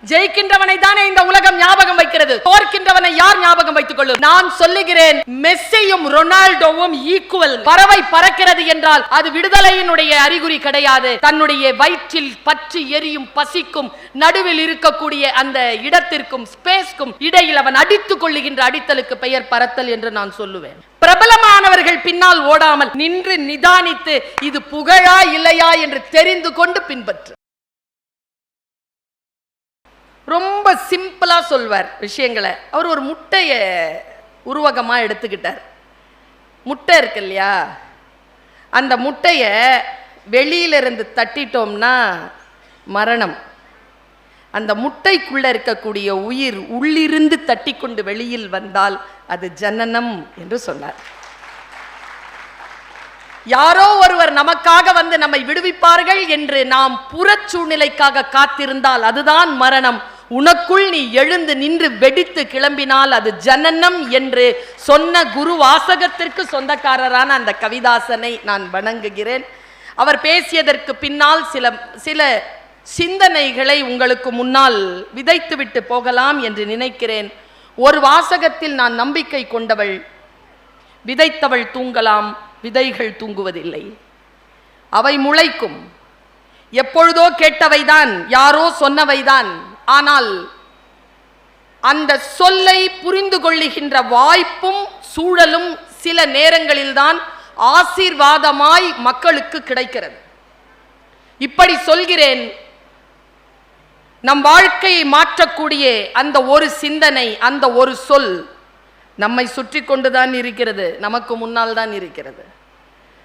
ஜெயிக்கின்றவனை தானே இந்த உலகம் ஞாபகம் வைக்கிறது. தோற்கின்றவனை யார் ஞாபகம் வைத்துக் கொள்ளும்? நான் சொல்லுகிறேன், மெஸ்ஸியும் ரொனால்டோவும் ஈக்குவல். பறவை பறக்கிறது என்றால் அது விடுதலையினுடைய அறிகுறி கிடையாது. தன்னுடைய வயிற்றில் பற்றி எரியும் பசிக்கும் நடுவில் இருக்கக்கூடிய அந்த இடத்திற்கும் ஸ்பேஸ்க்கும் இடையில் அவன் அடித்துக் கொள்ளுகின்ற அடித்தலுக்கு பெயர் பறத்தல் என்று நான் சொல்லுவேன். பிரபலமானவர்கள் பின்னால் ஓடாமல் நின்று நிதானித்து இது புகழா இல்லையா என்று தெரிந்து கொண்டு பின்பற்று. ரொம்ப சிம்பிளா சொல்வார் விஷயங்களை. அவர் ஒரு முட்டைய உருவகமா எடுத்துக்கிட்டார். முட்டை இருக்கு இல்லையா, அந்த முட்டைய வெளியிலிருந்து தட்டிட்டோம்னா மரணம். அந்த முட்டைக்குள்ள இருக்கக்கூடிய உயிர் உள்ளிருந்து தட்டி கொண்டு வெளியில் வந்தால் அது ஜனனம் என்று சொன்னார். யாரோ ஒருவர் நமக்காக வந்து நம்மை விடுவிப்பார்கள் என்று நாம் புறச் சூழ்நிலைக்காக காத்திருந்தால் அதுதான் மரணம். உனக்குள் நீ எழுந்து நின்று வெடித்து கிளம்பினால் அது ஜனனம் என்று சொன்ன குரு வாசகத்திற்கு சொந்தக்காரரான அந்த கவிதாசனை நான் வணங்குகிறேன். அவர் பேசியதற்கு பின்னால் சில சிந்தனைகளை உங்களுக்கு முன்னால் விதைத்துவிட்டு போகலாம் என்று நினைக்கிறேன். ஒரு வாசகத்தில் நான் நம்பிக்கை கொண்டவள், விதைத்தவள் தூங்கலாம், விதைகள் தூங்குவதில்லை, அவை முளைக்கும். எப்பொழுதோ கேட்டவைதான், யாரோ சொன்னவைதான். ஆனால் அந்த சொல்லை புரிந்து கொள்ளுகின்ற வாய்ப்பும் சூழலும் சில நேரங்களில்தான் ஆசீர்வாதமாய் மக்களுக்கு கிடைக்கிறது. இப்படி சொல்கிறேன், நம் வாழ்க்கையை மாற்றக்கூடிய அந்த ஒரு சிந்தனை, அந்த ஒரு சொல் நம்மை சுற்றி கொண்டுதான் இருக்கிறது, நமக்கு முன்னால் தான் இருக்கிறது.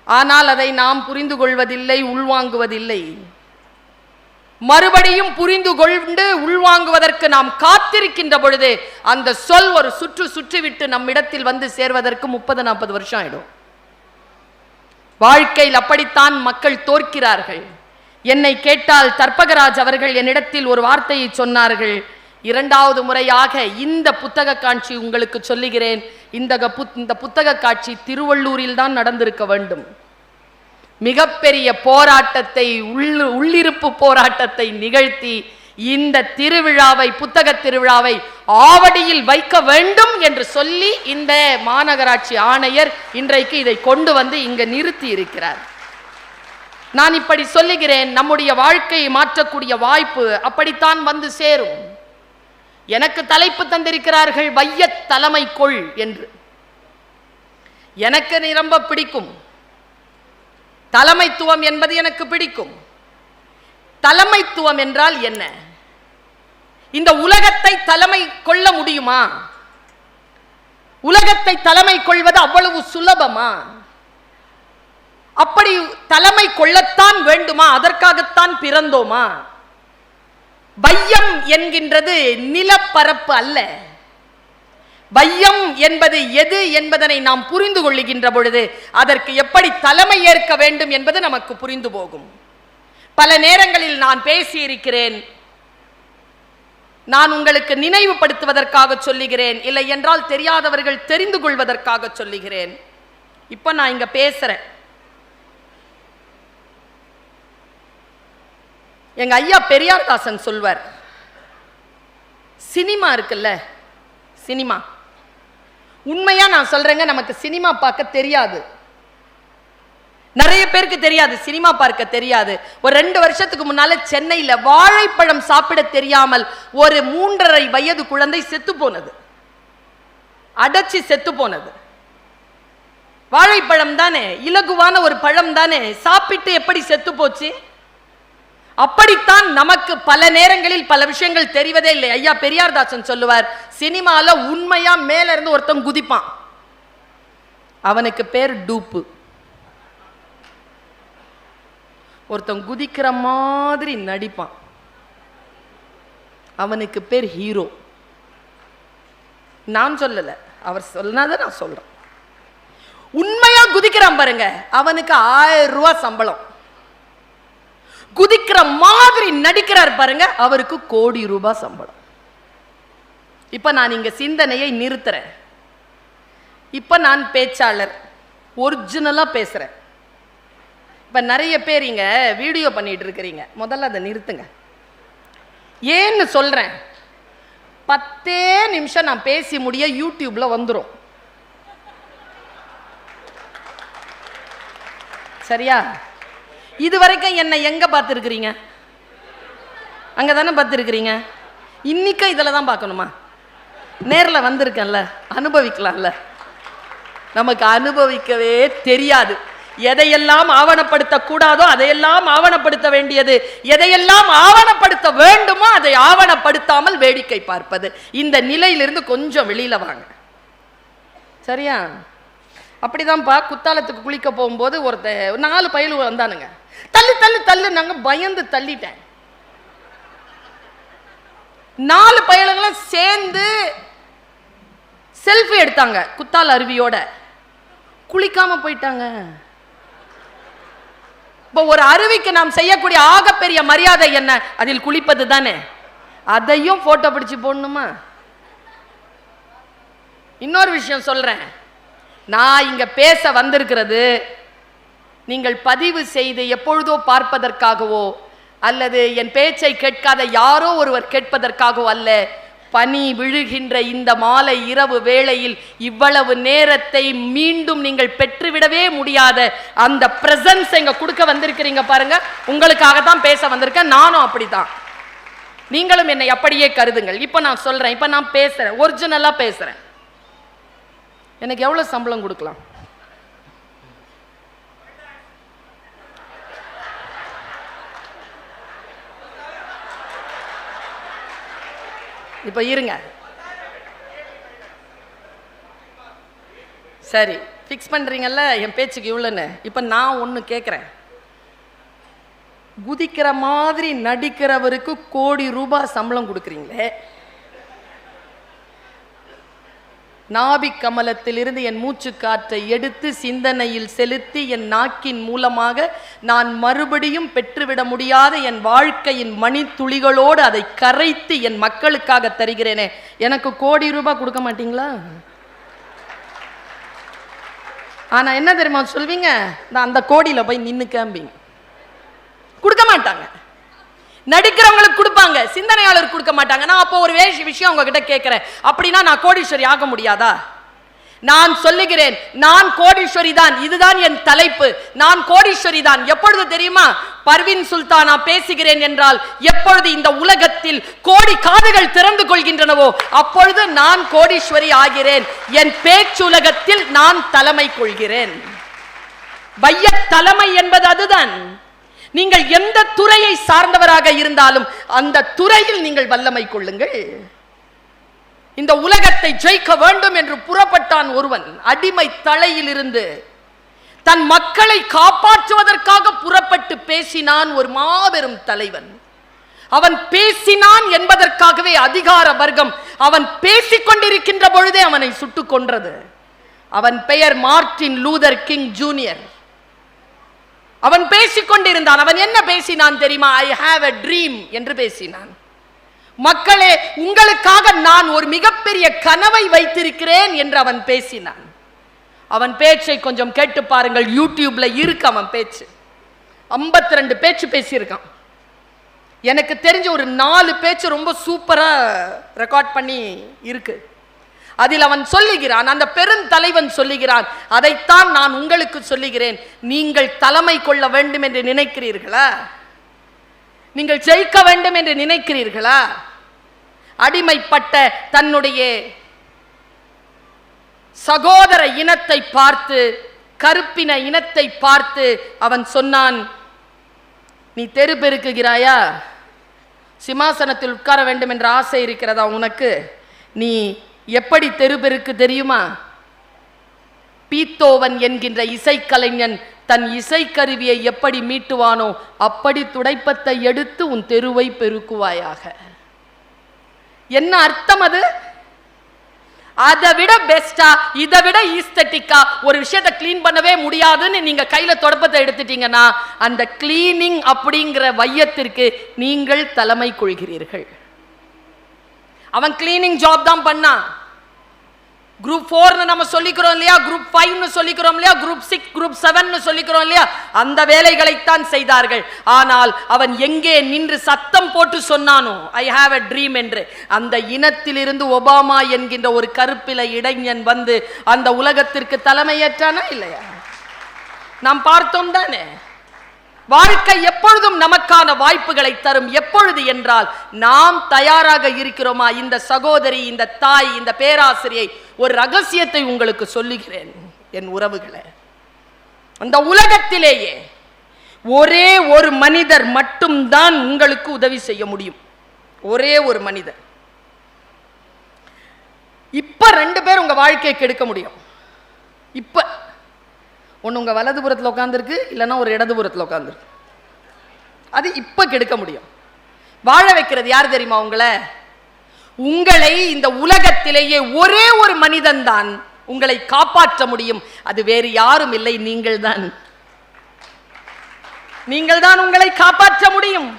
ஆனால் அதை நாம் புரிந்து கொள்வதில்லை, உள்வாங்குவதில்லை. மறுபடியும் புரிந்து கொண்டு உள்வாங்குவதற்கு நாம் காத்திருக்கின்ற பொழுது அந்த சொல் ஒரு சுற்றிவிட்டு நம்மிடத்தில் வந்து சேர்வதற்கு 30-40 வருஷம் ஆயிடும். வாழ்க்கையில் அப்படித்தான் மக்கள் தோற்கிறார்கள். என்னை கேட்டால் தர்பகராஜ் அவர்கள் என்னிடத்தில் ஒரு வார்த்தையை சொன்னார்கள். 2வது முறையாக இந்த புத்தக காட்சி உங்களுக்கு சொல்லுகிறேன். இந்த புத்தக காட்சி திருவள்ளூரில் தான் நடந்திருக்க வேண்டும். மிகப்பெரிய போராட்டத்தை, உள்ளிருப்பு போராட்டத்தை நிகழ்த்தி இந்த திருவிழாவை, புத்தக திருவிழாவை ஆவடியில் வைக்க வேண்டும் என்று சொல்லி இந்த மாநகராட்சி ஆணையர் இன்றைக்கு இதை கொண்டு வந்து இங்க நிறுத்தி இருக்கிறார். நான் இப்படி சொல்லுகிறேன், நம்முடைய வாழ்க்கையை மாற்றக்கூடிய வாய்ப்பு அப்படித்தான் வந்து சேரும். எனக்கு தலைப்பு தந்திருக்கிறார்கள், வையத் தலைமை கொள் என்று. எனக்கு ரொம்ப பிடிக்கும். தலைமைத்துவம் என்பது எனக்கு பிடிக்கும். தலைமைத்துவம் என்றால் என்ன? இந்த உலகத்தை தலைமை கொள்ள முடியுமா? உலகத்தை தலைமை கொள்வது அவ்வளவு சுலபமா? அப்படி தலைமை கொள்ளத்தான் வேண்டுமா? அதற்காகத்தான் பிறந்தோமா? வையம் என்கின்றது நிலப்பரப்பு அல்ல. வையம் என்பது எது என்பதனை நாம் புரிந்து கொள்ளுகின்ற பொழுது அதற்கு எப்படி தலைமை ஏற்க வேண்டும் என்பது நமக்கு புரிந்து போகும். பல நேரங்களில் நான் பேசியிருக்கிறேன். நான் உங்களுக்கு நினைவுபடுத்துவதற்காக சொல்லுகிறேன், இல்லை என்றால் தெரியாதவர்கள் தெரிந்து கொள்வதற்காக சொல்லுகிறேன். இப்ப நான் இங்க பேசுறேன். எங்க ஐயா பெரியார்தாசன் சொல்வார், சினிமா இருக்குல்ல, சினிமா, உண்மையா நான் சொல்றேங்க, நமக்கு சினிமா பார்க்க தெரியாது. நிறைய பேருக்கு தெரியாது, சினிமா பார்க்க தெரியாது. ஒரு 2 வருஷத்துக்கு முன்னால சென்னையில வாழைப்பழம் சாப்பிட தெரியாமல் ஒரு 3.5 வயது குழந்தை செத்து போனது, அடைச்சி செத்து போனது. வாழைப்பழம் தானே, இலகுவான ஒரு பழம் தானே, சாப்பிட்டு எப்படி செத்து போச்சு? அப்படித்தான் நமக்கு பல நேரங்களில் பல விஷயங்கள் தெரிவதே இல்லை. ஐயா பெரியார்தாசன் சொல்லுவார், சினிமால உண்மையா மேல இருந்து ஒருத்தன் குதிப்பான், அவனுக்கு பேர் டூப்பு. ஒருத்தன் குதிக்கிற மாதிரி நடிப்பான், அவனுக்கு பேர் ஹீரோ. நான் சொல்லல, அவர் சொன்னதை நான் சொல்றேன். உண்மையா குதிக்கிறான் பாருங்க, அவனுக்கு 1000 ரூபாய் சம்பளம். குதிக்கிற மாதிரி நடிக்கிறார் பாருங்க, அவருக்கு 1 கோடி ரூபாய் சம்பளம். இப்ப நான் இங்க சிந்தனையை நிறுத்துறேன். இப்ப நான் பேச்சாளர், ஒரிஜினலா பேசுறேன். இப்ப நிறைய பேர் இங்க வீடியோ பண்ணிட்டு இருக்கிறீங்க, முதல்ல அதை நிறுத்துங்க. ஏன்னு சொல்றேன், 10 நிமிஷம் நான் பேசி முடிய யூடியூப்ல வந்துடும். சரியா? இது வரைக்கும் என்னை எங்க பார்த்துருக்கிறீங்க? அங்கதானே பார்த்துருக்கிறீங்க. இன்னைக்கும் இதில் தான் பார்க்கணுமா? நேரில் வந்திருக்கேன்ல, அனுபவிக்கலாம்ல. நமக்கு அனுபவிக்கவே தெரியாது. எதையெல்லாம் ஆவணப்படுத்த கூடாதோ அதையெல்லாம் ஆவணப்படுத்த வேண்டியது, எதையெல்லாம் ஆவணப்படுத்த வேண்டுமோ அதை ஆவணப்படுத்தாமல் வேடிக்கை பார்ப்பது. இந்த நிலையிலிருந்து கொஞ்சம் வெளியில வாங்க. சரியா? அப்படிதான்ப்பா. குத்தாலத்துக்கு குளிக்க போகும்போது ஒருத்த 4 பயலு வந்தானுங்க. தள்ளு தள்ளு தள்ளு, நாங்க பயந்து தள்ளிட்டேன். 4 பயலுங்களும் சேர்ந்து செல்ஃபி எடுத்தாங்க குத்தால அருவியோட. குளிக்காம போயிட்டாங்க. இப்போ ஒரு அருவிக்கு நாம் செய்யக்கூடிய ஆகப்பெரிய மரியாதை என்ன? அதில் குளிப்பது தானே. அதையும் போட்டோ பிடிச்சு போடணுமா? இன்னொரு விஷயம் சொல்றேன், நான் இங்க பேச வந்திருக்கிறது நீங்கள் பதிவு செய்து எப்பொழுதோ பார்ப்பதற்காகவோ அல்லது என் பேச்சை கேட்காத யாரோ ஒருவர் கேட்பதற்காகவோ அல்ல. பனி விழுகின்ற இந்த மாலை இரவு வேளையில் இவ்வளவு நேரத்தை மீண்டும் நீங்கள் பெற்றுவிடவே முடியாத அந்த பிரசன்ஸ் எங்க கொடுக்க வந்திருக்கிறீங்க பாருங்க. உங்களுக்காகத்தான் பேச வந்திருக்கேன். நானும் அப்படித்தான், நீங்களும் என்னை அப்படியே கருதுங்கள். இப்ப நான் சொல்றேன், இப்ப நான் பேசுறேன், ஒரிஜினலா பேசுறேன். எனக்கு எவ்வளவு சம்பளம் கொடுக்கலாம்? இப்ப இருங்க, சரி ஃபிக்ஸ் பண்றீங்கல்ல என் பேச்சுக்கு இவ்வளோன்னு. இப்ப நான் ஒண்ணு கேட்கிறேன், குதிக்கிற மாதிரி நடிக்கிறவருக்கு ₹1 கோடி சம்பளம் கொடுக்குறீங்களே, நாபி கமலத்திலிருந்து என் மூச்சு காற்றை எடுத்து சிந்தனையில் செலுத்தி என் நாக்கின் மூலமாக நான் மறுபடியும் பெற்றுவிட முடியாத என் வாழ்க்கையின் மணித்துளிகளோடு அதை கரைத்து என் மக்களுக்காக தருகிறேனே, எனக்கு ₹1 கோடி கொடுக்க மாட்டீங்களா? ஆனா என்ன தெரியுமா சொல்வீங்க? நான் அந்த கோடியில போய் நின்னு கேம்பிங்க. கொடுக்க மாட்டாங்க. நடிக்கிறவங்களுக்கு கொடுப்பாங்க, சிந்தனையாளர் கொடுக்க மாட்டாங்க. நான் அப்போ ஒரு விஷயம் உங்ககிட்ட கேட்கிறேன், அப்படின்னா நான் கோடீஸ்வரி ஆக முடியாதா? நான் சொல்லுகிறேன், நான் கோடீஸ்வரி தான். இதுதான் என் தலைப்பு, நான் கோடீஸ்வரி தான். எப்பொழுது தெரியுமா? பர்வீன் சுல்தானா பேசுகிறேன் என்றால் எப்பொழுது இந்த உலகத்தில் கோடி காதுகள் திறந்து கொள்கின்றனவோ அப்பொழுது நான் கோடீஸ்வரி ஆகிறேன். என் பேச்சுலகத்தில் நான் தலைமை கொள்கிறேன். வைய தலைமை என்பது அதுதான். நீங்கள் எந்த துறையை சார்ந்தவராக இருந்தாலும் அந்த துறையில் நீங்கள் வல்லமை கொள்ளுங்கள். இந்த உலகத்தை ஜெயிக்க வேண்டும் என்று புறப்பட்டான் ஒருவன். அடிமை தலையில் இருந்து தன் மக்களை காப்பாற்றுவதற்காக புறப்பட்டு பேசினான் ஒரு மாபெரும் தலைவன். அவன் பேசினான் என்பதற்காகவே அதிகார வர்க்கம் அவன் பேசிக் கொண்டிருக்கின்ற பொழுதே அவனை சுட்டுக் கொன்றது. அவன் பெயர் மார்ட்டின் லூதர் கிங் ஜூனியர். அவன் பேசிக் கொண்டிருந்தான். அவன் என்ன பேசினான் தெரியுமா? ஐ ஹாவ் எ ட்ரீம் என்று பேசினான். மக்களே, உங்களுக்காக நான் ஒரு மிகப்பெரிய கனவை வைத்திருக்கிறேன் என்று அவன் பேசினான். அவன் பேச்சை கொஞ்சம் கேட்டு பாருங்கள், யூடியூப்ல இருக்கு அவன் பேச்சு. 52 பேச்சு பேசியிருக்கான். எனக்கு தெரிஞ்ச ஒரு 4 பேச்சு ரொம்ப சூப்பரா ரெக்கார்ட் பண்ணி இருக்கு. அதில் அவன் சொல்லுகிறான், அந்த பெருந்தலைவன் சொல்லுகிறான், அதைத்தான் நான் உங்களுக்கு சொல்லுகிறேன். நீங்கள் தலைமை கொள்ள வேண்டும் என்று நினைக்கிறீர்களா? நீங்கள் ஜெயிக்க வேண்டும் என்று நினைக்கிறீர்களா? அடிமைப்பட்ட தன்னுடைய சகோதர இனத்தை பார்த்து, கருப்பின இனத்தை பார்த்து அவன் சொன்னான், நீ தெரு பெருக்குகிறாயா? சிம்மாசனத்தில் உட்கார வேண்டும் என்ற ஆசை இருக்கிறதா உனக்கு? நீ எப்படி தெரு பெருக்கு தெரியுமா? பீத்தோவன் என்கின்ற இசைக்கலைஞன் தன் இசைக்கருவியை எப்படி மீட்டுவானோ அப்படி துடைப்பத்தை எடுத்து உன் தெருவை பெருக்குவாயாக. என்ன அர்த்தம் அது? அதை விட பெஸ்டா, இதை விட ஈஸ்தட்டிக்கா ஒரு விஷயத்தை கிளீன் பண்ணவே முடியாதுன்னு நீங்க கையில தொடப்பத்தை எடுத்துட்டீங்கன்னா அந்த கிளீனிங் அப்படிங்கிற வையத்திற்கு நீங்கள் தலைமை கொள்கிறீர்கள். அவன் கிளீனிங் ஜாப் தான் பண்ணான். குரூப் 4 நம்ம சொல்லிக்கிறோம் இல்லையா, குரூப் 5 சொல்லிக்கிறோம் இல்லையா, குரூப் 6 குரூப் 7 சொல்லிக்கிறோம் இல்லையா, அந்த வேலைகளைத்தான் செய்தார்கள். ஆனால் அவன் எங்கே நின்று சத்தம் போட்டு சொன்னானோ ஐ ஹாவ் எ ட்ரீம் என்று, அந்த இனத்திலிருந்து ஒபாமா என்கின்ற ஒரு கருப்பில இளைஞன் வந்து அந்த உலகத்திற்கு தலைமையேற்றானா இல்லையா? நாம் பார்த்தோம் தானே. வாழ்க்கை எப்பொழுதும் நமக்கான வாய்ப்புகளை தரும். எப்பொழுது என்றால் நாம் தயாராக இருக்கிறோமா? இந்த சகோதரி, இந்த தாய், இந்த பேராசிரியை ஒரு ரகசியத்தை உங்களுக்கு சொல்லுகிறேன் என் உறவுகளே. அந்த உலகத்திலேயே ஒரே ஒரு மனிதர் மட்டும்தான் உங்களுக்கு உதவி செய்ய முடியும். ஒரே ஒரு மனிதர். இப்ப 2 பேர் உங்க வாழ்க்கையை கெடுக்க முடியும். இப்ப ஒன்று உங்கள் வலதுபுறத்தில் உட்காந்துருக்கு, இல்லைன்னா ஒரு இடதுபுறத்தில் உட்காந்துருக்கு. அது இப்போ கெடுக்க முடியும். வாழ வைக்கிறது யார் தெரியுமா? உங்களை இந்த உலகத்திலேயே ஒரே ஒரு மனிதன் தான் உங்களை காப்பாற்ற முடியும். அது வேறு யாரும் இல்லை, நீங்கள் தான். நீங்கள் தான் உங்களை காப்பாற்ற முடியும்.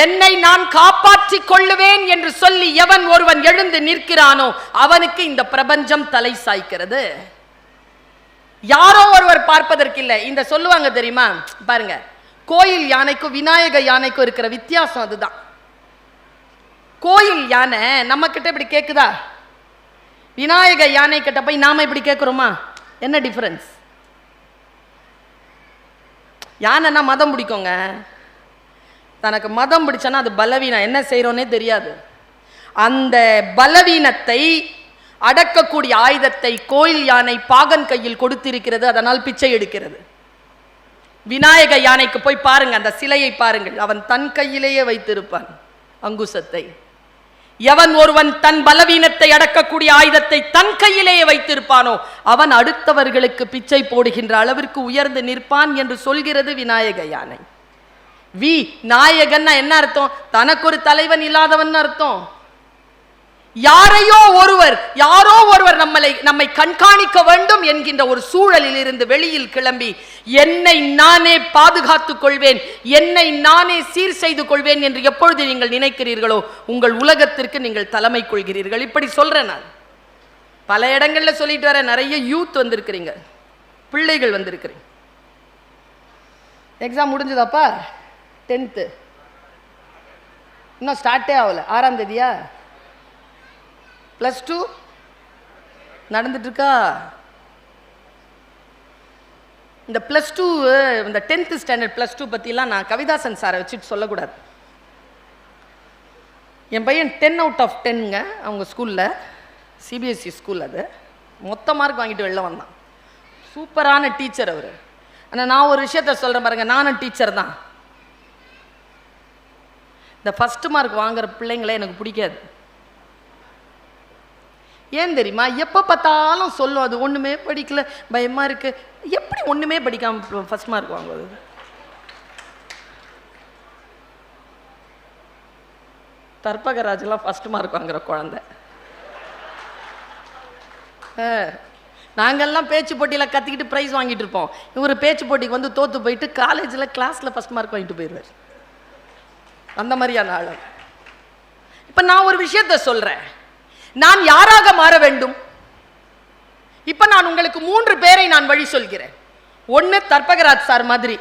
என்னை நான் காப்பாற்றிக் கொள்ளுவேன் என்று சொல்லி எவன் ஒருவன் எழுந்து நிற்கிறானோ அவனுக்கு இந்த பிரபஞ்சம் தலை சாய்க்கிறது. யாரோ ஒருவர் பார்ப்பதற்கு இல்லை. இந்த சொல்லுவாங்க தெரியுமா, பாருங்க, கோயில் யானைக்கும் விநாயக யானைக்கும் இருக்கிற வித்தியாசம் அதுதான். கோயில் யானை நம்ம கிட்ட இப்படி கேக்குதா? விநாயக யானை கிட்ட போய் நாம இப்படி கேட்கிறோமா? என்ன டிஃபரன்ஸ்? யானைன்னா மதம் பிடிக்குங்க. தனக்கு மதம் பிடிச்சனா அது பலவீனம். என்ன செய்யறோன்னே தெரியாது. அந்த பலவீனத்தை அடக்கக்கூடிய ஆயுதத்தை கோயில் யானை பாகன் கையில் கொடுத்திருக்கிறது. அதனால் பிச்சை எடுக்கிறது. விநாயக யானைக்கு போய் பாருங்க, அந்த சிலையை பாருங்கள். அவன் தன் கையிலேயே வைத்திருப்பான் அங்குசத்தை. எவன் ஒருவன் தன் பலவீனத்தை அடக்கக்கூடிய ஆயுதத்தை தன் கையிலேயே வைத்திருப்பானோ அவன் அடுத்தவர்களுக்கு பிச்சை போடுகின்ற அளவிற்கு உயர்ந்து நிற்பான் என்று சொல்கிறது விநாயக யானை. நாயகன் என்ன அர்த்தம்? தனக்கு ஒரு தலைவன் இல்லாதவன் அர்த்தம். யாரோ ஒருவர் நம்மை கண்காணிக்க வேண்டும் என்கின்ற ஒரு சூழலில் இருந்து வெளியில் கிளம்பி என்னை நானே பாதுகாத்துக் கொள்வேன், என்னை நானே சீர் செய்து கொள்வேன் என்று எப்பொழுது நீங்கள் நினைக்கிறீர்களோ உங்கள் உலகத்திற்கு நீங்கள் தலைமை கொள்கிறீர்கள். இப்படி சொல்றேன் நான். பல இடங்கள்ல சொல்லிட்டு வர. நிறைய யூத் வந்திருக்கிறீங்க, பிள்ளைகள் வந்திருக்கிறீங்க. எக்ஸாம் முடிஞ்சதாப்பா? 10th இன்னும் ஸ்டார்ட்டே ஆகல. 6ஆம் தேதியா? +2 நடந்துட்டு இருக்கா? இந்த +2 இந்த 10th ஸ்டாண்டர்ட் +2 பற்றிலாம் நான் கவிதாசன் சாரை வச்சுட்டு சொல்லக்கூடாது. என் பையன் 10 out of 10ங்க. அவங்க ஸ்கூலில் சிபிஎஸ்சி ஸ்கூல். அது மொத்த மார்க் வாங்கிட்டு வெளில வந்தான். சூப்பரான டீச்சர் அவர். ஆனால் நான் ஒரு விஷயத்த சொல்கிறேன் பாருங்க, நானும் டீச்சர் தான். இந்த ஃபஸ்ட்டு மார்க் வாங்குற பிள்ளைங்களே எனக்கு பிடிக்காது. ஏன் தெரியுமா? எப்போ பார்த்தாலும் சொல்லும் அது ஒன்றுமே படிக்கல, பயமாக இருக்கு. எப்படி ஒன்றுமே படிக்காம ஃபர்ஸ்ட் மார்க் வாங்குவது? தர்பகராஜெல்லாம் ஃபர்ஸ்ட் மார்க் வாங்குற குழந்தை. நாங்கள்லாம் பேச்சு போட்டியில் கற்றுக்கிட்டு ப்ரைஸ் வாங்கிட்டு இருப்போம். இவர் பேச்சு போட்டிக்கு வந்து தோற்று போயிட்டு காலேஜில் கிளாஸில் ஃபர்ஸ்ட் மார்க் வாங்கிட்டு போயிடுவார். அந்த மாதிரியான ஆள். இப்போ நான் ஒரு விஷயத்த சொல்கிறேன். நான் யாராக மாற வேண்டும்? இப்ப நான் உங்களுக்கு 3 பேரை நான் வழி சொல்கிறேன். ஒன்னு தர்பகராஜ் சார் மாதிரி,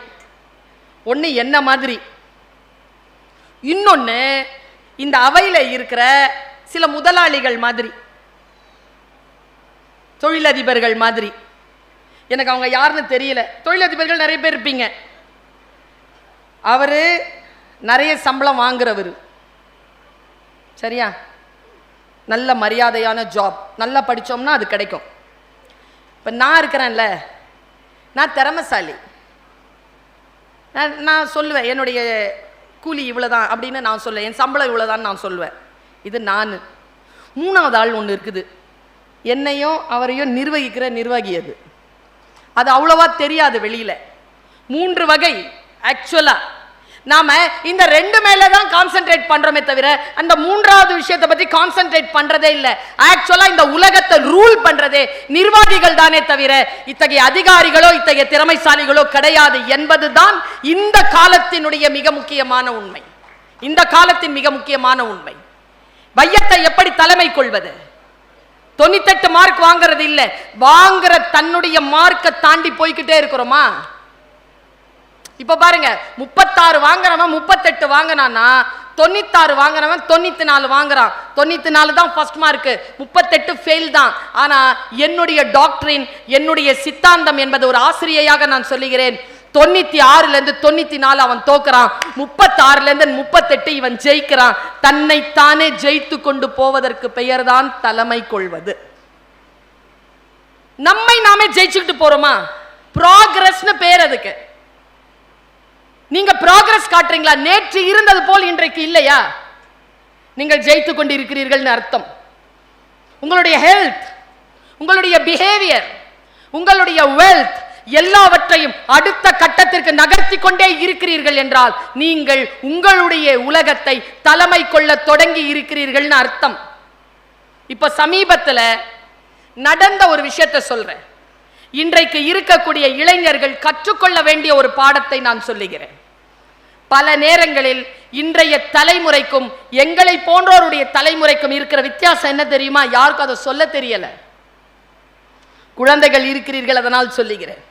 ஒன்னு என்ன மாதிரி, இன்னொன்னு இந்த அவையில இருக்கிற சில முதலாளிகள் மாதிரி, தொழிலதிபர்கள் மாதிரி. எனக்கு அவங்க யாருன்னு தெரியல. தொழிலதிபர்கள் நிறைய பேர் இருப்பீங்க. அவரு நிறைய சம்பளம் வாங்குறவர், சரியா? நல்ல மரியாதையான ஜாப், நல்லா படித்தோம்னா அது கிடைக்கும். இப்போ நான் இருக்கிறேன்ல, நான் திறமைசாலி. நான் சொல்லுவேன் என்னுடைய கூலி இவ்வளோதான் அப்படின்னு நான் சொல்லுவேன், என் சம்பளம் இவ்வளோதான் நான் சொல்லுவேன். இது நான். 3வது ஆள் ஒன்று இருக்குது, என்னையும் அவரையும் நிர்வகிக்கிற நிர்வாகி. அது அவ்வளோவா தெரியாது வெளியில. 3 வகை. ஆக்சுவலா நாம இந்த 2 மேல தான் கான்சென்ட்ரேட் பண்றோமே தவிர அந்த 3வது விஷயத்தை பத்தி கான்சென்ட்ரேட் பண்றதே இல்லை. ஆக்சுவலா இந்த உலகத்தை ரூல் பண்றதே நிர்வாகிகள் தானே தவிர இத்தகைய அதிகாரிகளோ இத்தகைய திறமைசாலிகளோ கிடையாது என்பதுதான் இந்த காலத்தினுடைய மிக முக்கியமான உண்மை. இந்த காலத்தின் மிக முக்கியமான உண்மை. வையத்தை எப்படி தலைமை கொள்வது? 98 மார்க் வாங்குறது இல்ல, வாங்குற தன்னுடைய மார்க்கை தாண்டி போய்கிட்டே இருக்கிறோமா? இப்ப பாருங்க, 36 வாங்குறவன் 38 வாங்கினான்னா 96 வாங்குறவன் 94 வாங்குறான். 94 தான் ஃபர்ஸ்ட் மார்க், 38 ஃபெயில் தான். ஆனா என்னுடைய டாக்டரின், என்னுடைய சித்தாந்தம் என்பது ஒரு ஆசிரியையாக நான் சொல்லுகிறேன், 96ல இருந்து 94 அவன் தோக்குறான், 36ல இருந்து 38 இவன் ஜெயிக்கிறான். தன்னைத்தானே ஜெயித்து கொண்டு போவதற்கு பெயர்தான் தலைமை கொள்வது. நம்மை நாமே ஜெயிச்சுக்கிட்டு போறோமா? ப்ராக்ரஸ்னு பேர் அதுக்கு. நீங்க ப்ராக்ரஸ் காட்டுறீங்களா? நேற்று இருந்தது போல் இன்றைக்கு இல்லையா? நீங்கள் ஜெயித்து கொண்டு இருக்கிறீர்கள் அர்த்தம். உங்களுடைய ஹெல்த், உங்களுடைய பிஹேவியர், உங்களுடைய வெல்த் எல்லாவற்றையும் அடுத்த கட்டத்திற்கு நகர்த்தி கொண்டே இருக்கிறீர்கள் என்றால் நீங்கள் உங்களுடைய உலகத்தை தலைமை கொள்ள தொடங்கி இருக்கிறீர்கள் அர்த்தம். இப்ப சமீபத்தில் நடந்த ஒரு விஷயத்தை சொல்றேன். இன்றைக்கு இருக்கக்கூடிய இளைஞர்கள் கற்றுக்கொள்ள வேண்டிய ஒரு பாடத்தை நான் சொல்லுகிறேன். பல நேரங்களில் இன்றைய தலைமுறைக்கும் எங்களை போன்றோருடைய தலைமுறைக்கும் இருக்கிற வித்தியாசம் என்ன தெரியுமா? யாருக்கும் அதை சொல்ல தெரியல. குழந்தைகள் இருக்கிறீர்கள், அதனால் சொல்லுகிறேன்.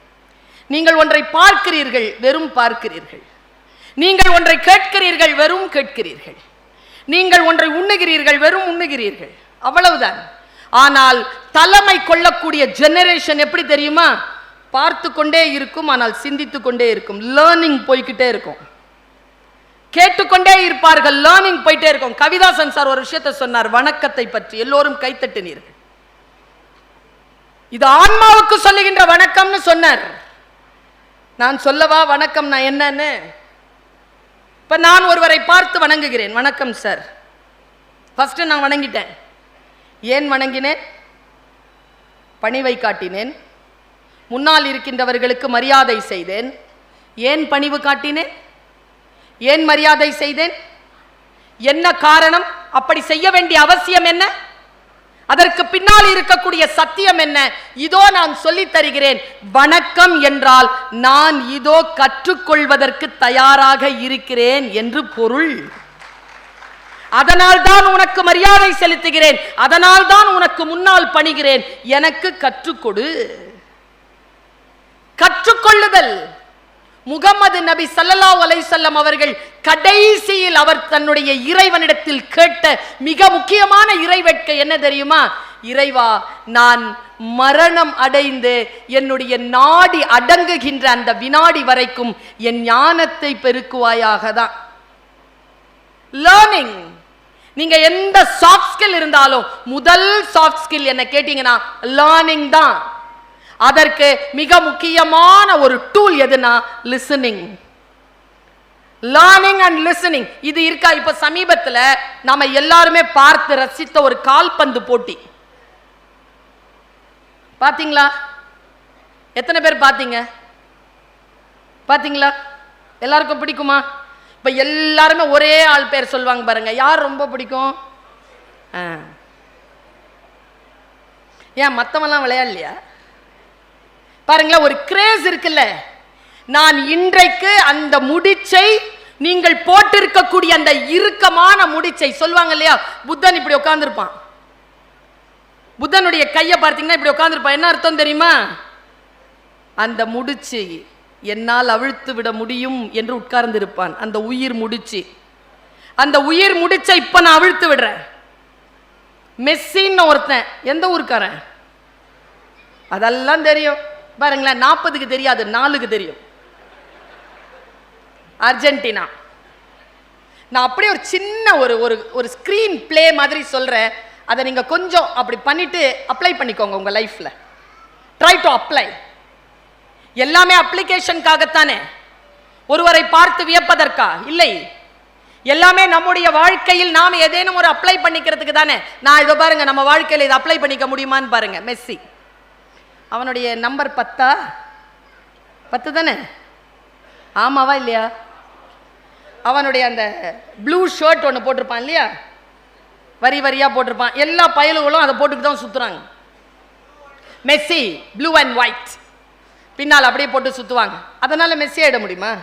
நீங்கள் ஒன்றை பார்க்கிறீர்கள், வெறும் பார்க்கிறீர்கள். நீங்கள் ஒன்றை கேட்கிறீர்கள், வெறும் கேட்கிறீர்கள். நீங்கள் ஒன்றை உண்ணுகிறீர்கள், வெறும் உண்ணுகிறீர்கள், அவ்வளவுதான். ஆனால் தலைமை கொள்ளக்கூடிய ஜெனரேஷன் எப்படி தெரியுமா? பார்த்து கொண்டே இருக்கும், ஆனால் சிந்தித்து கொண்டே இருக்கும். லேர்னிங் போய்கிட்டே இருக்கும், கேட்டுக்கொண்டே இருப்பார்கள், லேர்னிங் போயிட்டே இருக்கும். கவிதாசன் சார் ஒரு விஷயத்தை சொன்னார் வணக்கத்தை பற்றி, எல்லோரும் கைத்தட்டினீர்கள். இது ஆன்மாவுக்கு சொல்லுகின்ற வணக்கம்னு சொன்னார். நான் சொல்லவா வணக்கம் நான் என்னன்னு? இப்ப நான் ஒருவரை பார்த்து வணங்குகிறேன், வணக்கம் சார். ஃபர்ஸ்ட் நான் வணங்கிட்டேன். ஏன் வணங்கினேன்? பணிவை காட்டினேன். முன்னால் இருக்கின்றவர்களுக்கு மரியாதை செய்தேன். ஏன் பணிவு காட்டினேன்? ஏன் மரியாதை செய்தேன்? என்ன காரணம்? அப்படி செய்ய வேண்டிய அவசியம் என்ன? அதற்கு பின்னால் இருக்கக்கூடிய சத்தியம் என்ன? இதோ நான் சொல்லித் தருகிறேன். வணக்கம் என்றால் நான் இதோ கற்றுக்கொள்வதற்கு தயாராக இருக்கிறேன் என்று பொருள். அதனால் தான் உனக்கு மரியாதை செலுத்துகிறேன், அதனால் தான் உனக்கு முன்னால் பணிகிறேன். எனக்கு கற்றுக்கொடு. கற்றுக்கொள்ளுதல். முகமது நபி ஸல்லல்லாஹு அலைஹி வஸல்லம் அவர்கள் கடைசியில் அவர் தன்னுடைய இறைவனிடத்தில் கேட்ட மிக முக்கியமான இறைவேட்கை என்ன தெரியுமா? இறைவா, நான் மரணம் அடைந்து என்னுடைய நாடி அடங்குகின்ற அந்த வினாடி வரைக்கும் என் ஞானத்தை பெருக்குவாயாக தான். லேர்னிங். நீங்க எந்த சாஃப்ட் ஸ்கில் இருந்தாலும் முதல் சாஃப்ட் ஸ்கில் என்ன கேட்டீங்கன்னா லேர்னிங் தான். அதற்கு மிக முக்கியமான ஒரு டூல் எதுனா லிசனிங். லேர்னிங் அண்ட் லிசனிங் இது இருக்கா? இப்ப சமீபத்தில் நாம எல்லாருமே பார்த்து ரசித்த ஒரு கால்பந்து போட்டி பாத்தீங்களா? எத்தனை பேர் பாத்தீங்க? பாத்தீங்களா? எல்லாருக்கும் பிடிக்குமா? இப்ப எல்லாருமே ஒரே ஆள் பேர் சொல்லுவாங்க பாருங்க. யார் ரொம்ப பிடிக்கும்? ஏன் மத்தவெல்லாம் விளையாடலையா? பாருங்களா, ஒரு கிரேஸ் இருக்குல்ல. நான் இன்றைக்கு அந்த முடிச்சை, நீங்கள் போட்டிருக்கக்கூடிய அந்த இறுக்கமான முடிச்சை சொல்லுவாங்க இல்லையா, புத்தன் இப்படி உட்கார்ந்துருப்பான். புத்தனுடைய கையை பார்த்தீங்கன்னா இப்படி உட்கார்ந்துருப்பான். என்ன அர்த்தம் தெரியுமா? அந்த முடிச்சு என்னால் அவிழ்த்து விட முடியும் என்று உட்கார்ந்து இருப்பான். அந்த உயிர் முடிச்சு, அந்த உயிர் முடிச்சை இப்ப நான் அவிழ்த்து விடுறேன். மெஸ்ஸின்னு ஒருத்தன், எந்த ஊருக்காரன்? அதெல்லாம் தெரியும் பாருங்களேன். 40க்கு தெரியாது, 4க்கு தெரியும். அர்ஜென்டினா. நான் அப்படியே ஒரு சின்ன ஒரு ஸ்கிரீன் பிளே மாதிரி சொல்றேன். அதை நீங்க கொஞ்சம் அப்படி பண்ணிட்டு அப்ளை பண்ணிக்கோங்க உங்க லைஃப்ல. Try to apply. எல்லாமே அப்ளிகேஷனுக்காகத்தானே, ஒருவரை பார்த்து வியப்பதற்கா? இல்லை. எல்லாமே நம்முடைய வாழ்க்கையில் நாம் ஏதேனும் ஒரு அப்ளை பண்ணிக்கிறதுக்கு தானே. நான் இதை பாருங்க, நம்ம வாழ்க்கையில் இதை அப்ளை பண்ணிக்க முடியுமான்னு பாருங்க. மெஸ்ஸி, அவனுடைய நம்பர் 10 தானே? ஆமாவா இல்லையா? அவனுடைய அந்த ப்ளூ ஷர்ட் ஒன்று போட்டிருப்பான் இல்லையா, வரி வரியா போட்டிருப்பான். எல்லா பயலுகளும் அதை போட்டுட்டு தான் சுத்துறாங்க. மெஸ்ஸி ப்ளூ அண்ட் ஒயிட் பின்னால் அப்படியே போட்டு சுத்துவாங்க. அதனால மெஸ்ஸி ஆயிட முடியுமா?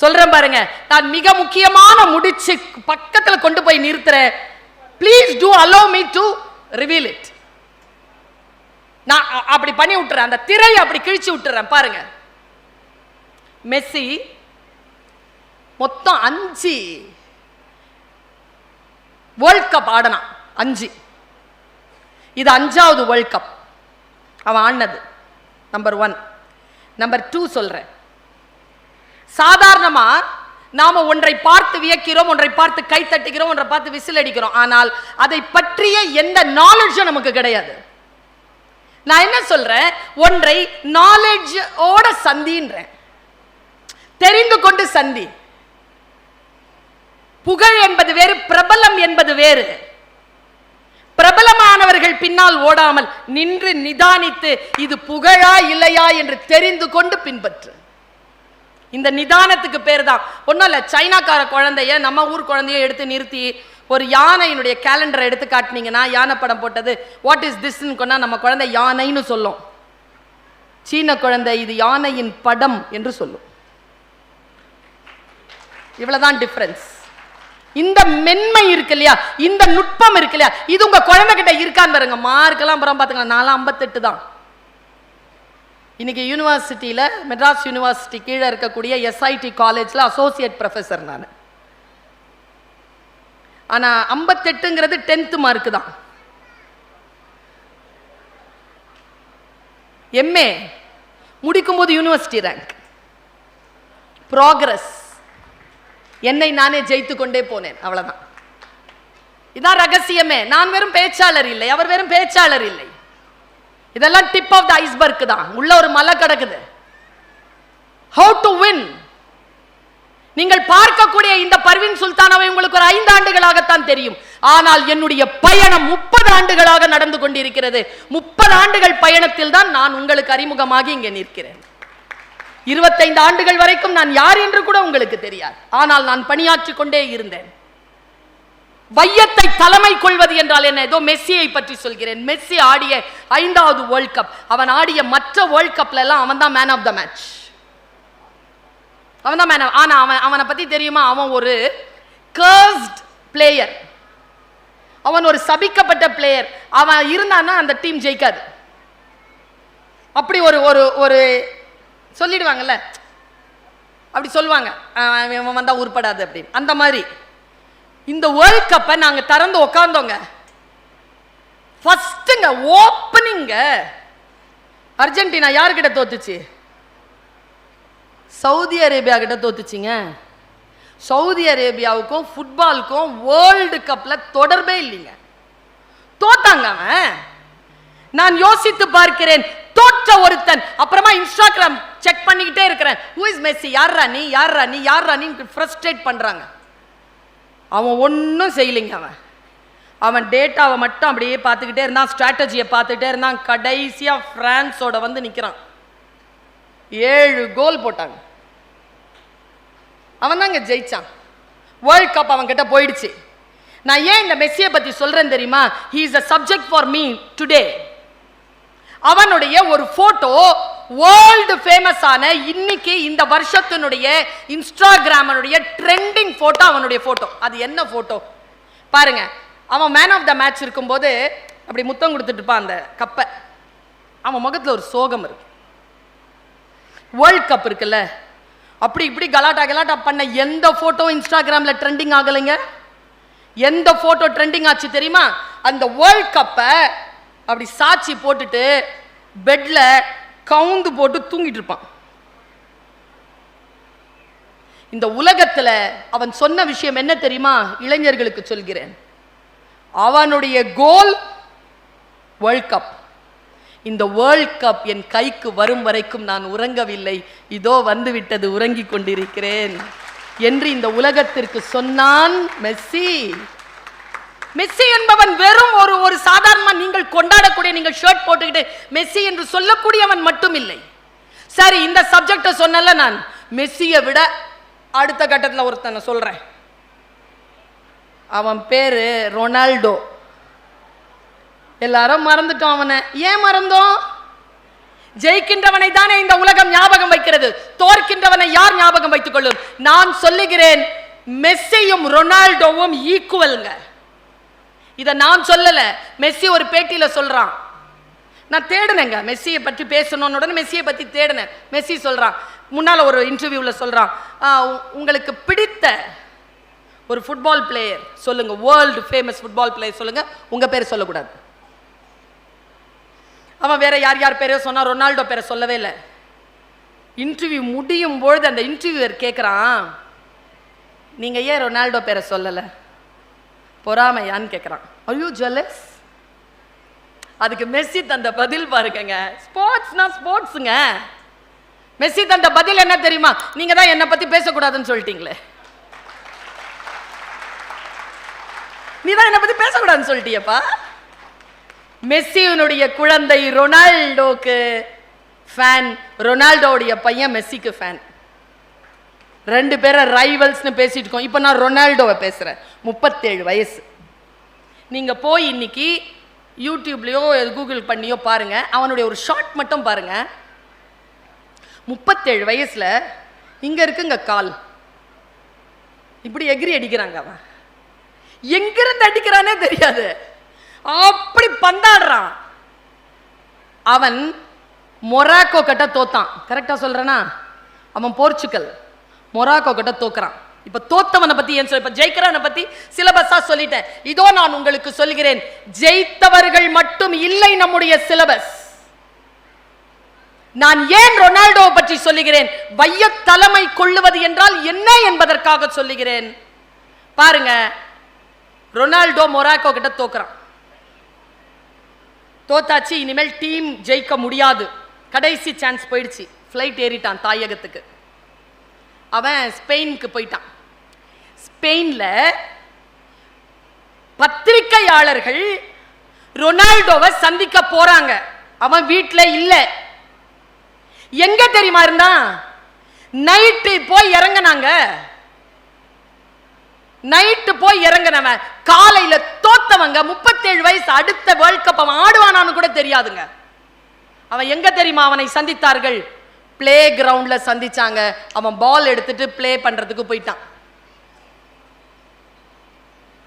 சொல்றேன் பாருங்க. நான் மிக முக்கியமான முடிச்சு பக்கத்துல கொண்டு போய் நிறுத்துறேன். Please do allow me to reveal it. நான் அப்படி பண்ணி விட்டுறேன், அந்த திரையை அப்படி கிழிச்சு விட்டுறேன். பாருங்க, மெஸ்ஸி மொத்தம் 5 வேர்ல்ட் கப் ஆடனான். 5. இது 5வது வேர்ல்ட் கப் அவன் ஆடினது. நம்பர் 1. நம்பர் 2 சொல்றேன். சாதாரணமா நாம ஒன்றை பார்த்து வியக்கிறோம், ஒன்றை பார்த்து கை தட்டுகிறோம், ஒன்றை பார்த்து விசில் அடிக்கிறோம். ஆனால் அதை பற்றிய எந்த நாலேஜும் நமக்கு கிடையாது. நான் என்ன சொல்றேன், ஒன்றை நாலேஜ் ஓட சந்தின்றேன், தெரிந்து கொண்டு சந்தி. புகழ் என்பது வேறு, பிரபலம் என்பது வேறு. பிரபலமானவர்கள் பின்னால் ஓடாமல் நின்று நிதானித்து இது புகழா இல்லையா என்று தெரிந்து கொண்டு பின்பற்று. இந்த நிதானத்துக்கு பேர் தான். ஒன்றும் இல்லை, சைனாக்கார குழந்தைய நம்ம ஊர் குழந்தைய எடுத்து நிறுத்தி ஒரு யானையினுடைய கேலண்டரை எடுத்து காட்டினீங்கன்னா, யானை படம் போட்டது வாட் இஸ் திஸ்ன்னு கொண்டா நம்ம குழந்தை யானைன்னு சொல்லும். சீன குழந்தை இது யானையின் படம் என்று சொல்லும். இவ்வளவுதான் டிஃபரன்ஸ். இந்த மென்மை இருக்கு இல்லையா, இந்த நுட்பம் இருக்கு இல்லையா, இது உங்க குழந்தை கிட்ட இருக்கான்னு பாருங்க. மார்க்கெல்லாம் அப்புறம் பார்த்துக்கலாம். 458 தான். இன்னைக்கு யூனிவர்சிட்டியில, மெட்ராஸ் யூனிவர்சிட்டி கீழே இருக்கக்கூடிய SIT காலேஜ்ல அசோசியேட் ப்ரொஃபஸர் நான். ஆனா 58ங்கிறது 10th மார்க் தான். MA முடிக்கும் போது யூனிவர்சிட்டி ரேங்க். ப்ராக்ரஸ். என்னை நானே ஜெயித்து கொண்டே போனேன். அவ்வளவுதான். இதான் ரகசியமே. நான் வெறும் பேச்சாளர் இல்லை, அவர் வெறும் பேச்சாளர் இல்லை. இதெல்லாம் டிப் ஆஃப் த ஐஸ்பர்க் தான். உள்ள ஒரு மலை கிடக்குது. How to win. நீங்கள் பார்க்கக்கூடிய இந்த பர்வீன் சுல்தானாவை உங்களுக்கு ஒரு 5 ஆண்டுகளாகத்தான் தெரியும். ஆனால் என்னுடைய பயணம் 30 ஆண்டுகளாக நடந்து கொண்டிருக்கிறது. 30 ஆண்டுகள் பயணத்தில் தான் நான் உங்களுக்கு அறிமுகமாகி இங்கே நிற்கிறேன். 25 ஆண்டுகள் வரைக்கும் நான் யார் என்று கூட உங்களுக்கு தெரியாது. ஆனால் நான் பணியாற்றிக் கொண்டே இருந்தேன். வையத்தை தலைமை கொள்வது என்றால் என்ன? ஏதோ மெஸ்ஸியை பற்றி சொல்கிறேன். மெஸ்ஸி ஆடிய 5வது வேர்ல்ட் கப், அவன் ஆடிய மற்ற வேர்ல்ட் கப்ல எல்லாம் அவன் தான் மேன் ஆஃப் த மேட்ச். அவன் தான் மேன். ஆனா அவனை பத்தி தெரியுமா? அவன் ஒரு கர்ஸ்ட் பிளேயர். அவன் ஒரு சபிக்கப்பட்ட பிளேயர். அவன் இருந்தான்னா அந்த டீம் ஜெயிக்காது. அப்படி ஒரு ஒரு சொல்லிடுவாங்கல்ல, அப்படி சொல்லுவாங்க, அவன் வந்தா உருப்படாது அப்படின்னு. அந்த மாதிரி இந்த வேர்ல்ட் கப்பை நாங்க திறந்து உட்கார்ந்தோங்க. ஃபர்ஸ்ட்ங்க ஓப்பனிங்க அர்ஜென்டினா யார்கிட்ட தோத்துச்சு? சவுதி அரேபியா கிட்ட தோத்துச்சிங்க. சவுதி அரேபியாவுக்கும் ஃபுட்பாலுக்கும் வேர்ல்டு கப்ல தொடர்பே இல்லைங்க. தோத்தாங்க அவன். நான் யோசித்து பார்க்கிறேன், தோற்ற ஒருத்தன். அப்புறமா இன்ஸ்டாகிராம் செக் பண்ணிக்கிட்டே இருக்கிறேன், ஹூ இஸ் மெஸ்ஸி, யாரா நீ யாரா நீ யாரா நீ ஃப்ரஸ்ட்ரேட் பண்றாங்க. அவன் ஒன்றும் செய்யலைங்க. அவன் டேட்டாவை மட்டும் அப்படியே பார்த்துக்கிட்டே இருந்தான், ஸ்ட்ராட்டஜியை பார்த்துக்கிட்டே இருந்தான். கடைசியா பிரான்ஸோட வந்து நிற்கிறான். 7 கோல் போட்டாங்க. அவன் தான் இங்க ஜெயிச்சான். வேர்ல்ட் கப் அவன் கிட்ட போயிடுச்சு. நான் ஏன் இந்த மெஸ்ஸியை பத்தி சொல்றேன் தெரியுமா? he is a subject for me today. அவனுடைய ஒரு போட்டோ வேர்ல்டு ஃபேமஸ் ஆன இன்னைக்கு இந்த வருஷத்தினுடைய இன்ஸ்டாகிராமனுடைய ட்ரெண்டிங் போட்டோ அவனுடைய போட்டோ. அது என்ன போட்டோ பாருங்க. அவன் மேன் ஆஃப் த மேட்ச் இருக்கும்போது அப்படி முத்தம் கொடுத்துட்டு இருப்பான் அந்த கப்பை. அவன் முகத்தில் ஒரு சோகம் இருக்கு. வேர்ல்ட் கப் இருக்குல்ல, அப்படி இப்படி கலாட்டா பண்ண எந்த போட்டோ இன்ஸ்டாகிராம்ல ட்ரெண்டிங் ஆகலைங்க. எந்த போட்டோ ட்ரெண்டிங் ஆச்சு தெரியுமா? அந்த வேர்ல்ட் கப்பை அப்படி சாட்சி போட்டுட்டு பெட்ல கவுந்து போட்டு தூங்கிட்டு இருப்பான். இந்த உலகத்துல அவன் சொன்ன விஷயம் என்ன தெரியுமா? இளைஞர்களுக்கு சொல்கிறேன், அவனுடைய கோல் வேர்ல்ட் கப். இந்த வேர்ல்ட் கப் என் கைக்கு வரும் வரைக்கும் நான் உறங்கவில்லை. இதோ வந்துவிட்டது, உறங்கிக் கொண்டிருக்கிறேன் என்று இந்த உலகத்திற்கு சொன்னான் மெஸ்ஸி. மெஸ்ஸி என்பவன் வெறும் ஒரு சாதாரண நீங்கள் கொண்டாடக்கூடிய, நீங்கள் ஷர்ட் போட்டுக்கிட்டு மெஸ்ஸி என்று சொல்லக்கூடியவன் மட்டும் இல்லை. சரி, இந்த சப்ஜெக்ட சொன்னல, நான் மெஸ்ஸியை விட அடுத்த கட்டத்தில் ஒருத்தனை சொல்றேன். அவன் பேரு ரொனால்டோ. எல்லாரும் மறந்துட்டோம் அவனை. ஏன் மறந்தோம்? ஜெயிக்கின்றவனை தானே இந்த உலகம் ஞாபகம் வைக்கிறது. தோற்கின்றவனை யார் ஞாபகம் வைத்துக் கொள்ளும்? நான் சொல்லுகிறேன், மெஸ்ஸியும் ரொனால்டோவும் ஈக்குவல்ங்க. இதை நான் சொல்லல, மெஸ்ஸி ஒரு பேட்டியில சொல்றான். நான் தேடினேங்க மெஸ்ஸியை பற்றி பேசணும்னு, உடனே மெஸ்ஸியை பற்றி தேடினேன். மெஸ்ஸி சொல்றான், முன்னால் ஒரு இன்டர்வியூவில் சொல்றான், உங்களுக்கு பிடித்த ஒரு ஃபுட்பால் பிளேயர் சொல்லுங்க, வேர்ல்டு ஃபேமஸ் ஃபுட்பால் பிளேயர் சொல்லுங்க, உங்க பேர் சொல்லக்கூடாது. அவன் வேற யார் யார் பேரோ சொன்னா, ரொனால்டோ பேரை சொல்லவே இல்லை. இன்டர்வியூ முடியும் பொழுது அந்த இன்டர்வியூவர் கேட்குறான், நீங்க ஏன் ரொனால்டோ பேரை சொல்லல, பொறாமையான்னு கேட்குறான். Are you jealous? அதுக்கு மெஸ்ஸி தந்த பதில் பாருங்க, ஸ்போர்ட்ஸ்னா ஸ்போர்ட்ஸுங்க. மெஸ்ஸி தந்த பதில் என்ன தெரியுமா? நீங்க தான் என்னை பத்தி பேசக்கூடாதுன்னு சொல்லிட்டீங்களே, நீ தான் என்னை பத்தி பேசக்கூடாதுன்னு சொல்லிட்டியப்பா. மெஸ்ஸியினுடைய குழந்தை ரொனால்டோக்கு ஃபேன், ரொனால்டோடைய பையன் மெஸ்ஸிக்கு ஃபேன். ரெண்டு பேரை ரைவல்ஸ்னு பேசிட்டு இருக்கோம். இப்போ நான் ரொனால்டோவை பேசுறேன், 37 வயசு. நீங்க போய் இன்னைக்கு யூடியூப்லயோ கூகுள் பண்ணியோ பாருங்க, அவனுடைய ஒரு ஷார்ட் மட்டும் பாருங்க. 37 வயசுல இங்க இருக்குங்க கால், இப்படி எகிரி அடிக்கிறாங்க. அவன் எங்கிருந்து அடிக்கிறானே தெரியாது, அப்படி பந்தாடுறான். அவன் மொராக்கோ கிட்ட தோத்தான், கரெக்டா சொல்றேனா? அவன் போர்ச்சுகல், மொராக்கோ கிட்ட தோக்குறான். இப்ப தோத்தவனை பத்தி ஏன் சொல்ல, இப்ப ஜெயிக்கிறவனை பத்தி சிலபஸா சொல்லிட்டேன். இதோ நான் உங்களுக்கு சொல்கிறேன், ஜெயித்தவர்கள் மட்டும் இல்லை நம்முடைய சிலபஸ். நான் ஏன் ரொனால்டோ பற்றி சொல்லுகிறேன், வைய தலைமை கொள்ளுவது என்றால் என்ன என்பதற்காக சொல்லுகிறேன். பாருங்க, ரொனால்டோ மொராக்கோ கிட்ட தோக்குறான், தோத்தாச்சு. இனிமேல் டீம் ஜெயிக்க முடியாது, கடைசி சான்ஸ் போயிடுச்சு. ஃப்ளைட் ஏறிட்டான் தாயகத்துக்கு. அவன் ஸ்பெயினுக்கு போயிட்டான். ஸ்பெயின்ல பத்திரிகையாளர்கள் ரொனால்டோவை சந்திக்க போறாங்க. அவன் வீட்டில் இல்ல. எங்க தெரியுமா இருந்தான்? நைட்டு போய் இறங்கினாங்க. நைட்டு போய் இறங்கினவன் காலையில தோத்தவங்க 37 வயசு, அடுத்த வேர்ல்ட் கப் அவன் ஆடுவானான்னு கூட தெரியாதுங்க. அவன் எங்க தெரியுமா அவனை சந்தித்தார்கள்? பிளே கிரவுண்ட்ல சந்திச்சாங்க. அவன் பால் எடுத்துட்டு பிளே பண்றதுக்கு போயிட்டான்.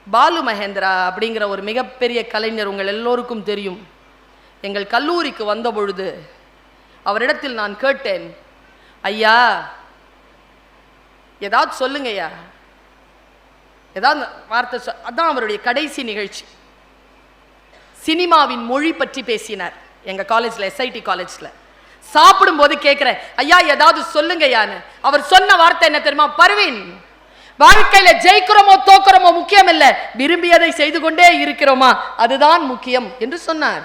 பாலு மகேந்திரா அப்படிங்கிற ஒரு மிகப்பெரிய கலைஞர் உங்கள் எல்லோருக்கும் தெரியும். எங்கள் கல்லூரிக்கு வந்த பொழுது அவரிடத்தில் நான் கேட்டேன், ஐயா ஏதாவது சொல்லுங்க ஐயா, ஏதாவது வார்த்தை. அதான் அவருடைய கடைசி நிகழ்ச்சி. சினிமாவின் மொழி பற்றி பேசினார் எங்க காலேஜ்ல, எஸ்ஐடி காலேஜ்ல. சாப்பிடும் போது கேட்கிறேன், ஐயா ஏதாவது சொல்லுங்க ஐயான்னு. அவர் சொன்ன வார்த்தை என்ன தெரியுமா? பர்வீன், வாழ்க்கையில ஜெயிக்கிறோமோ தோக்கிறோமோ முக்கியம் இல்ல, விரும்பியதை செய்து கொண்டே இருக்கிறோமா அதுதான் முக்கியம் என்று சொன்னார்.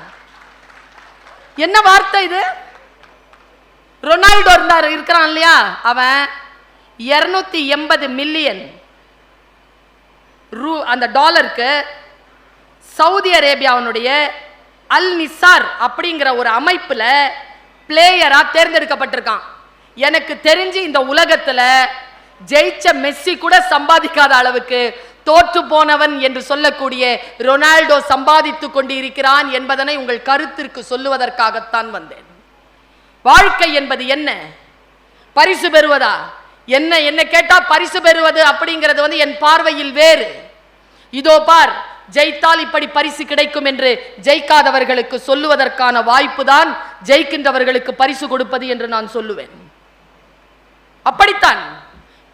என்ன வார்த்தை இது? ரொனால்டோ இருக்கிறான் இல்லையா, அவன் 280 மில்லியன் அந்த டாலருக்கு சவுதி அரேபியாவுடைய அல் நிசார் அப்படிங்கிற ஒரு அமைப்புல பிளேயரா தேர்ந்தெடுக்கப்பட்டிருக்கான். எனக்கு தெரிஞ்சு இந்த உலகத்துல ஜெயிச்ச மெஸ்ஸி கூட சம்பாதிக்காத அளவுக்கு தோற்று போனவன் என்று சொல்லக்கூடிய ரொனால்டோ சம்பாதித்துக் கொண்டு இருக்கிறான் என்பதனை உங்கள் கருத்திற்கு சொல்லுவதற்காகத்தான் வந்தேன். வாழ்க்கை என்பது என்ன? பரிசு பெறுவதா? என்ன என்ன கேட்டா பரிசு பெறுவது அப்படிங்கிறது என் பார்வையில் வேறு. இதோ பார், ஜெயித்தால் இப்படி பரிசு கிடைக்கும் என்று ஜெயிக்காதவர்களுக்கு சொல்லுவதற்கான வாய்ப்பு தான் ஜெயிக்கின்றவர்களுக்கு பரிசு கொடுப்பது என்று நான் சொல்லுவேன். அப்படித்தான்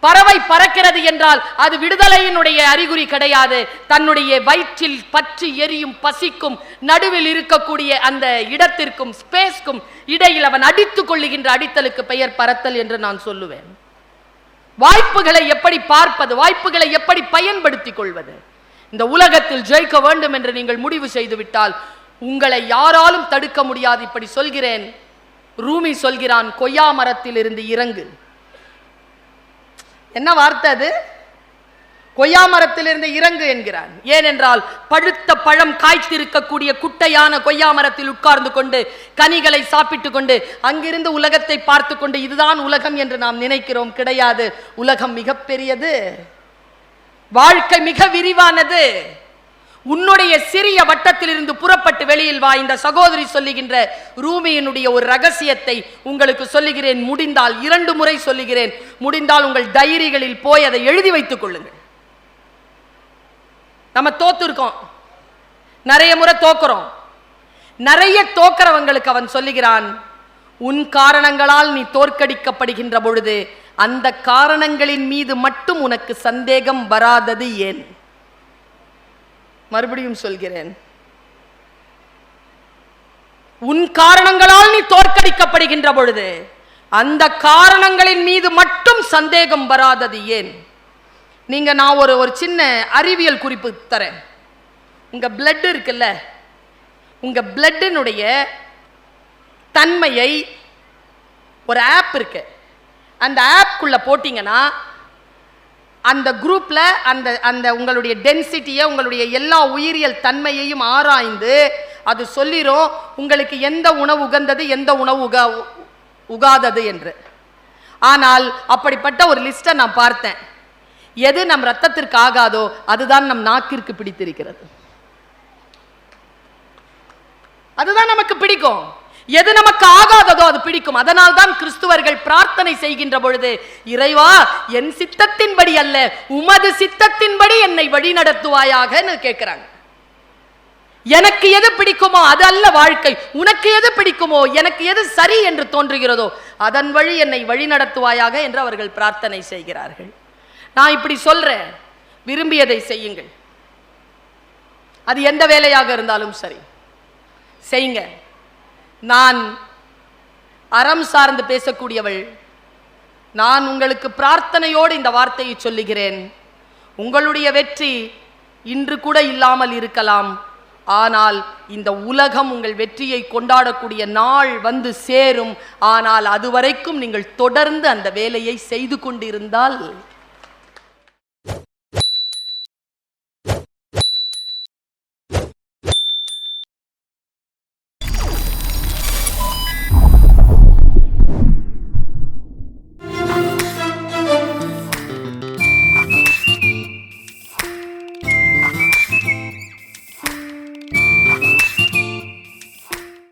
பறவை பறக்கிறது என்றால் அது விடுதலையினுடைய அறிகுறி கிடையாது. தன்னுடைய வயிற்றில் பற்றி எரியும் பசிக்கும் நடுவில் இருக்கக்கூடிய அந்த இடத்திற்கும் ஸ்பேஸ்க்கும் இடையில் அவன் அடித்துக் கொள்ளுகின்ற அடித்தலுக்கு பெயர் பறத்தல் என்று நான் சொல்லுவேன். வாய்ப்புகளை எப்படி பார்ப்பது, வாய்ப்புகளை எப்படி பயன்படுத்திக் கொள்வது? இந்த உலகத்தில் ஜெயிக்க வேண்டும் என்று நீங்கள் முடிவு செய்துவிட்டால் உங்களை யாராலும் தடுக்க முடியாது. இப்படி சொல்கிறேன், ரூமி சொல்கிறான், கொய்யா மரத்தில் இருந்து இறங்கு. என்ன வார்த்தை அது? கொய்யா மரத்திலிருந்து இறங்கு என்கிறான். ஏனென்றால் பழுத்த பழம் காய்த்திருக்கக்கூடிய குட்டையான கொய்யா மரத்தில் உட்கார்ந்து கொண்டு கனிகளை சாப்பிட்டு கொண்டு அங்கிருந்து உலகத்தை பார்த்து கொண்டு இதுதான் உலகம் என்று நாம் நினைக்கிறோம். கிடையாது. உலகம் மிகப்பெரியது, வாழ்க்கை மிக விரிவானது. உன்னுடைய சிறிய வட்டத்தில் இருந்து புறப்பட்டு வெளியில் வா. இந்த சகோதரி சொல்லுகின்ற ரூமியினுடைய ஒரு ரகசியத்தை உங்களுக்கு சொல்லுகிறேன். முடிந்தால் 2 முறை சொல்லுகிறேன். முடிந்தால் உங்கள் டைரிகளில் போய் அதை எழுதி வைத்துக் கொள்ளுங்கள். நம்ம தோத்து இருக்கோம், நிறைய முறை தோக்குறோம். நிறைய தோக்கிறவங்களுக்கு அவன் சொல்லுகிறான், உன் காரணங்களால் நீ தோற்கடிக்கப்படுகின்ற பொழுது அந்த காரணங்களின் மீது மட்டும் உனக்கு சந்தேகம் வராதது ஏன்? மறுபடியும் சொல்கிறேன், உன் காரணங்களால் நீ தோற்கடிக்கப்படுகின்ற பொழுது அந்த காரணங்களின் மீது மட்டும் சந்தேகம் வராதது ஏன்? நான் ஒரு சின்ன அறிவியல் குறிப்பு தரேன். உங்க பிளட் இருக்குல்ல, உங்க பிளட்டினுடைய தன்மையை ஒரு ஆப் இருக்கு, அந்த ஆப்குள்ள போட்டீங்கன்னா அந்த குரூப்ல அந்த அந்த உங்களுடைய டென்சிட்டியை, உங்களுடைய எல்லா உயிரியல் தன்மையையும் ஆராய்ந்து அது சொல்லிரும் உங்களுக்கு எந்த உணவு உகந்தது, எந்த உணவு உகாதது என்று. ஆனால் அப்படிப்பட்ட ஒரு லிஸ்ட்டை நான் பார்த்தேன். எது நம் ரத்தத்திற்கு ஆகாதோ அதுதான் நம் நாக்கிற்கு பிடித்திருக்கிறது, அதுதான் நமக்கு பிடிக்கும். எது நமக்கு ஆகாததோ அது பிடிக்கும். அதனால் தான் கிறிஸ்துவர்கள் பிரார்த்தனை செய்கின்ற பொழுது, இறைவா என் சித்தத்தின்படி அல்ல உமது சித்தத்தின்படி என்னை வழி நடத்துவாயாக கேட்கிறாங்க. எனக்கு எது பிடிக்குமோ அது அல்ல வாழ்க்கை, உனக்கு எது பிடிக்குமோ, எனக்கு எது சரி என்று தோன்றுகிறதோ அதன் வழி என்னை வழி நடத்துவாயாக என்று அவர்கள் பிரார்த்தனை செய்கிறார்கள். நான் இப்படி சொல்றேன், விரும்பியதை செய்யுங்கள். அது எந்த வேலையாக இருந்தாலும் சரி செய்யுங்க. நான் அறம் சார்ந்து பேசக்கூடியவள். நான் உங்களுக்கு பிரார்த்தனையோடு இந்த வார்த்தையை சொல்லுகிறேன். உங்களுடைய வெற்றி இன்று கூட இல்லாமல் இருக்கலாம், ஆனால் இந்த உலகம் உங்கள் வெற்றியை கொண்டாடக்கூடிய நாள் வந்து சேரும். ஆனால் அதுவரைக்கும் நீங்கள் தொடர்ந்து அந்த வேலையை செய்து கொண்டிருந்தால்